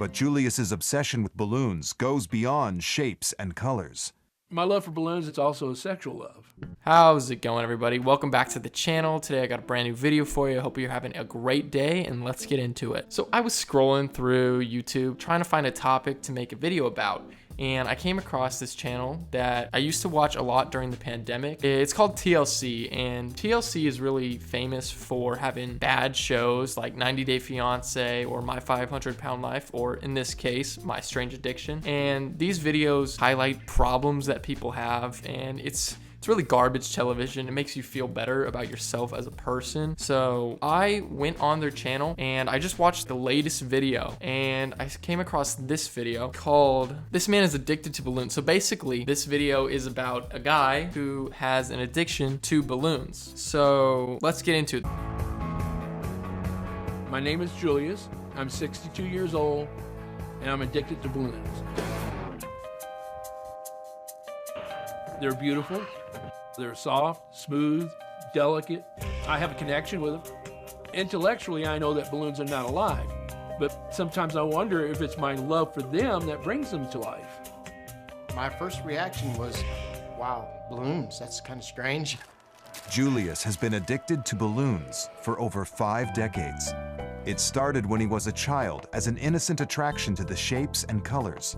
But Julius's obsession with balloons goes beyond shapes and colors. My love for balloons, it's also a sexual love. How's it going, everybody? Welcome back to the channel. Today I got a brand new video for you. I hope you're having a great day, and let's get into it. So I was scrolling through YouTube trying to find a topic to make a video about, and I came across this channel that I used to watch a lot during the pandemic. It's called TLC, and TLC is really famous for having bad shows like 90 Day Fiancé or My 500 Pound Life, or in this case, My Strange Addiction. And these videos highlight problems that people have, and it's really garbage television. It makes you feel better about yourself as a person. So I went on their channel and I just watched the latest video, and I came across this video called "This Man is Addicted to Balloons." So basically this video is about a guy who has an addiction to balloons. So let's get into it. My name is Julius. I'm 62 years old, and I'm addicted to balloons. They're beautiful. They're soft, smooth, delicate. I have a connection with them. Intellectually, I know that balloons are not alive, but sometimes I wonder if it's my love for them that brings them to life. My first reaction was, wow, balloons, that's kind of strange. Julius has been addicted to balloons for over 5 decades. It started when he was a child as an innocent attraction to the shapes and colors.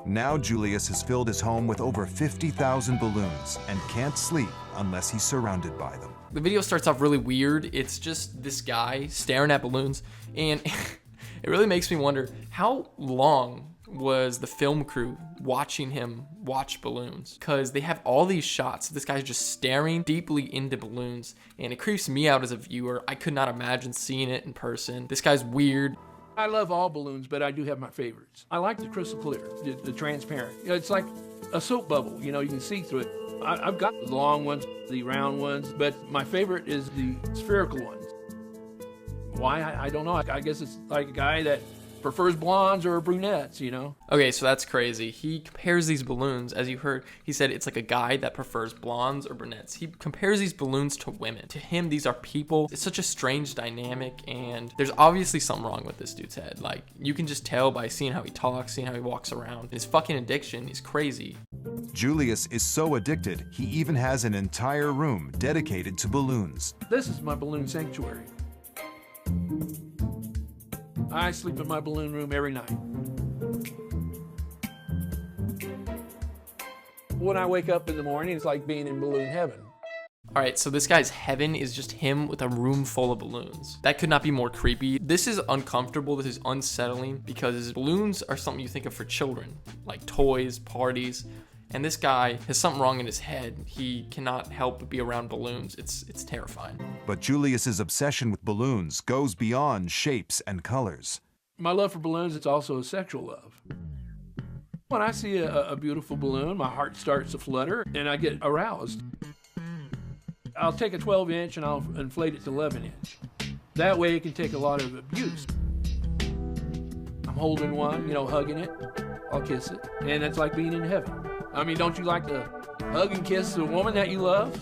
Now Julius has filled his home with over 50,000 balloons and can't sleep unless he's surrounded by them. The video starts off really weird. It's just this guy staring at balloons, and it really makes me wonder, how long was the film crew watching him watch balloons? Because they have all these shots. This guy's just staring deeply into balloons, and it creeps me out as a viewer. I could not imagine seeing it in person. This guy's weird. I love all balloons, but I do have my favorites. I like the crystal clear, the transparent. You know, it's like a soap bubble, you know, you can see through it. I've got the long ones, the round ones, but my favorite is the spherical ones. Why? I don't know. I guess it's like a guy that prefers blondes or brunettes, you know? Okay, so that's crazy. He compares these balloons, as you heard, he said it's like a guy that prefers blondes or brunettes. He compares these balloons to women. To him, these are people. It's such a strange dynamic, and there's obviously something wrong with this dude's head. Like, you can just tell by seeing how he talks, seeing how he walks around. His fucking addiction is crazy. Julius is so addicted, he even has an entire room dedicated to balloons. This is my balloon sanctuary. I sleep in my balloon room every night. When I wake up in the morning, it's like being in balloon heaven. All right, so this guy's heaven is just him with a room full of balloons. That could not be more creepy. This is uncomfortable. This is unsettling, because balloons are something you think of for children, like toys, parties. And this guy has something wrong in his head. He cannot help but be around balloons. It's terrifying. But Julius's obsession with balloons goes beyond shapes and colors. My love for balloons, it's also a sexual love. When I see a beautiful balloon, my heart starts to flutter and I get aroused. I'll take a 12-inch and I'll inflate it to 11-inch. That way it can take a lot of abuse. I'm holding one, you know, hugging it. I'll kiss it, and it's like being in heaven. I mean, don't you like to hug and kiss a woman that you love?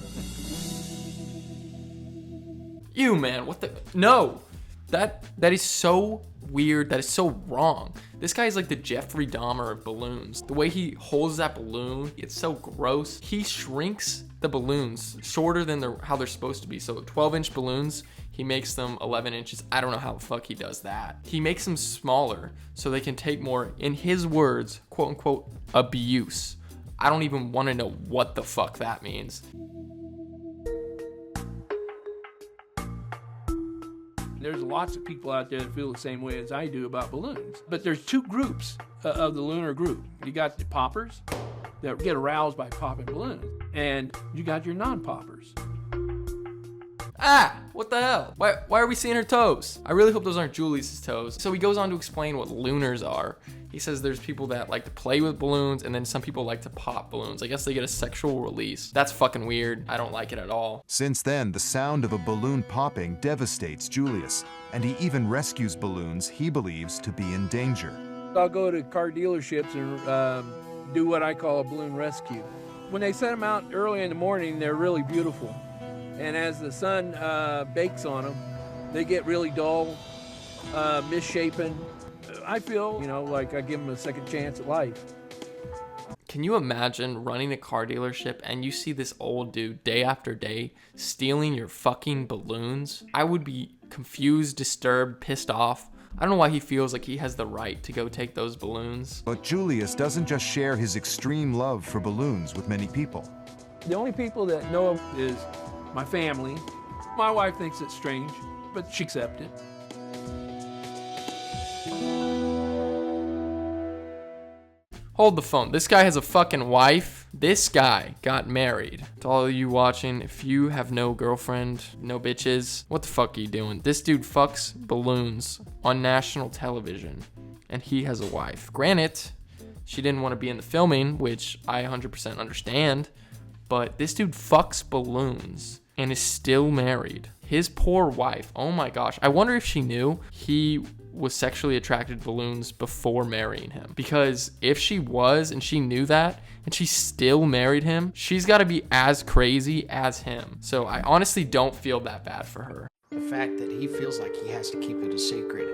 Ew, man, what the? No, that is so weird. That is so wrong. This guy is like the Jeffrey Dahmer of balloons. The way he holds that balloon, it's so gross. He shrinks the balloons shorter than how they're supposed to be. So 12-inch balloons, he makes them 11 inches. I don't know how the fuck he does that. He makes them smaller so they can take more, in his words, quote unquote, abuse. I don't even want to know what the fuck that means. There's lots of people out there that feel the same way as I do about balloons. But there's two groups of the lunar group. You got the poppers that get aroused by popping balloons, and you got your non-poppers. Ah, what the hell? Why are we seeing her toes? I really hope those aren't Julius's toes. So he goes on to explain what lunars are. He says there's people that like to play with balloons, and then some people like to pop balloons. I guess they get a sexual release. That's fucking weird. I don't like it at all. Since then, the sound of a balloon popping devastates Julius, and he even rescues balloons he believes to be in danger. I'll go to car dealerships and do what I call a balloon rescue. When they set them out early in the morning, they're really beautiful. And as the sun bakes on them, they get really dull, misshapen. I feel, like I give them a second chance at life. Can you imagine running a car dealership and you see this old dude day after day stealing your fucking balloons? I would be confused, disturbed, pissed off. I don't know why he feels like he has the right to go take those balloons. But Julius doesn't just share his extreme love for balloons with many people. The only people that know him is my family. My wife thinks it's strange, but she accepts it. Hold the phone. This guy has a fucking wife. This guy got married. To all of you watching, if you have no girlfriend, no bitches, what the fuck are you doing? This dude fucks balloons on national television, and he has a wife. Granted, she didn't want to be in the filming, which I 100% understand, but this dude fucks balloons and is still married. His poor wife, oh my gosh. I wonder if she knew he was sexually attracted to balloons before marrying him. Because if she was and she knew that and she still married him, she's got to be as crazy as him. So I honestly don't feel that bad for her. The fact that he feels like he has to keep it a secret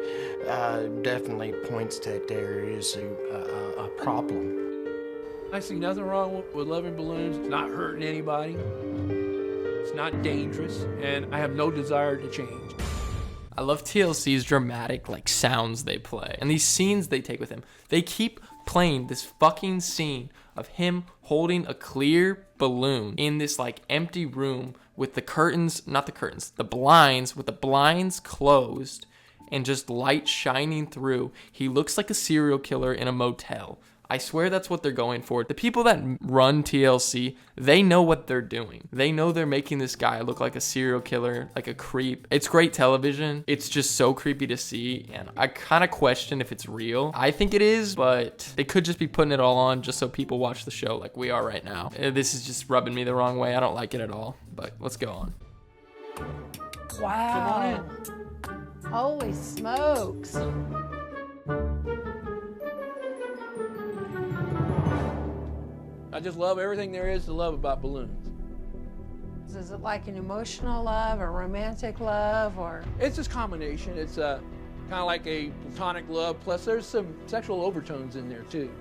definitely points that there is a problem. I see nothing wrong with loving balloons. It's not hurting anybody. It's not dangerous, and I have no desire to change. I love TLC's dramatic sounds they play and these scenes they take with him. They keep playing this fucking scene of him holding a clear balloon in this empty room with the blinds, with the blinds closed and just light shining through. He looks like a serial killer in a motel. I swear that's what they're going for. The people that run TLC, they know what they're doing. They know they're making this guy look like a serial killer, like a creep. It's great television. It's just so creepy to see, and I kind of question if it's real. I think it is, but they could just be putting it all on just so people watch the show like we are right now. This is just rubbing me the wrong way. I don't like it at all, but let's go on. Wow. Holy smokes. I just love everything there is to love about balloons. Is it like an emotional love or romantic love or? It's this combination. It's kind of like a platonic love, plus there's some sexual overtones in there too.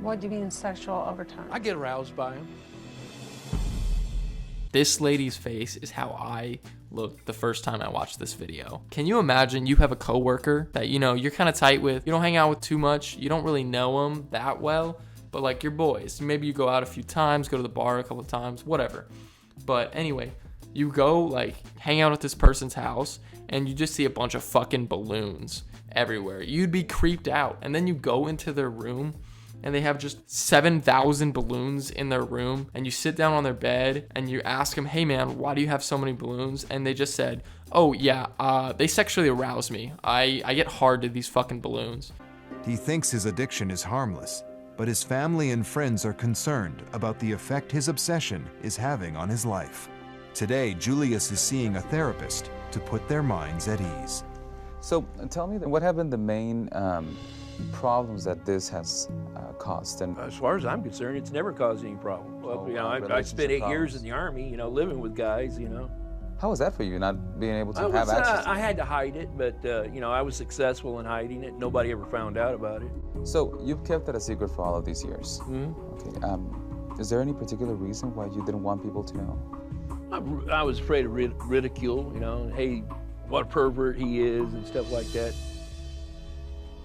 What do you mean sexual overtones? I get aroused by them. This lady's face is how I looked the first time I watched this video. Can you imagine you have a coworker that you're kind of tight with, you don't hang out with too much, you don't really know them that well, but your boys, maybe you go out a few times, go to the bar a couple of times, whatever. But anyway, you go hang out at this person's house and you just see a bunch of fucking balloons everywhere. You'd be creeped out. And then you go into their room and they have just 7,000 balloons in their room, and you sit down on their bed and you ask them, hey man, why do you have so many balloons? And they just said, oh yeah, they sexually arouse me. I get hard to these fucking balloons. He thinks his addiction is harmless, but his family and friends are concerned about the effect his obsession is having on his life. Today, Julius is seeing a therapist to put their minds at ease. So tell me, what have been the main problems that this has caused? And As far as I'm concerned, it's never caused any problem. Well, I spent 8 years in the Army, living with guys, how was that for you, not being able to have access to I had to hide it, but, I was successful in hiding it. Nobody ever found out about it. So you've kept that a secret for all of these years. Mm-hmm. Okay. Is there any particular reason why you didn't want people to know? I was afraid of ridicule, hey, what a pervert he is and stuff like that.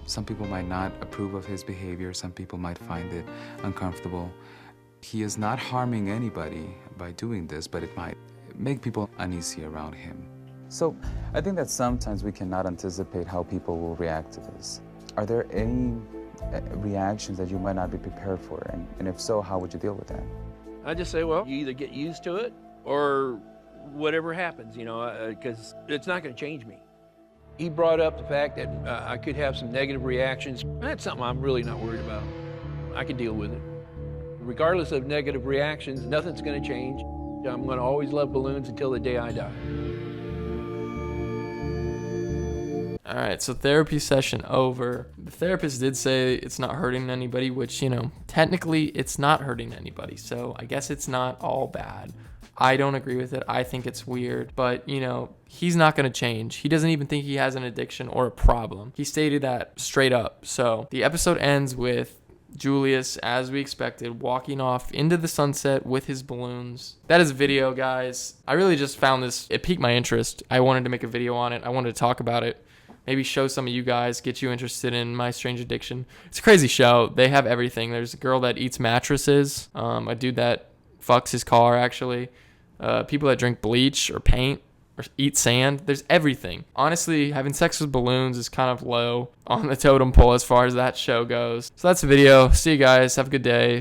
Some people might not approve of his behavior. Some people might find it uncomfortable. He is not harming anybody by doing this, but it might make people uneasy around him. So I think that sometimes we cannot anticipate how people will react to this. Are there any reactions that you might not be prepared for? And if so, how would you deal with that? I just say, well, you either get used to it or whatever happens, because it's not going to change me. He brought up the fact that I could have some negative reactions. That's something I'm really not worried about. I can deal with it. Regardless of negative reactions, nothing's going to change. I'm going to always love balloons until the day I die. All right, so therapy session over. The therapist did say it's not hurting anybody, which, technically it's not hurting anybody. So I guess it's not all bad. I don't agree with it. I think it's weird. But, he's not going to change. He doesn't even think he has an addiction or a problem. He stated that straight up. So the episode ends with Julius, as we expected, walking off into the sunset with his balloons. That is a video, guys. I really just found this. It piqued my interest. I wanted to make a video on it. I wanted to talk about it. Maybe show some of you guys, get you interested in my strange addiction. It's a crazy show. They have everything. There's a girl that eats mattresses. A dude that fucks his car, actually. People that drink bleach or paint or eat sand. There's everything. Honestly, having sex with balloons is kind of low on the totem pole as far as that show goes. So that's the video. See you guys. Have a good day.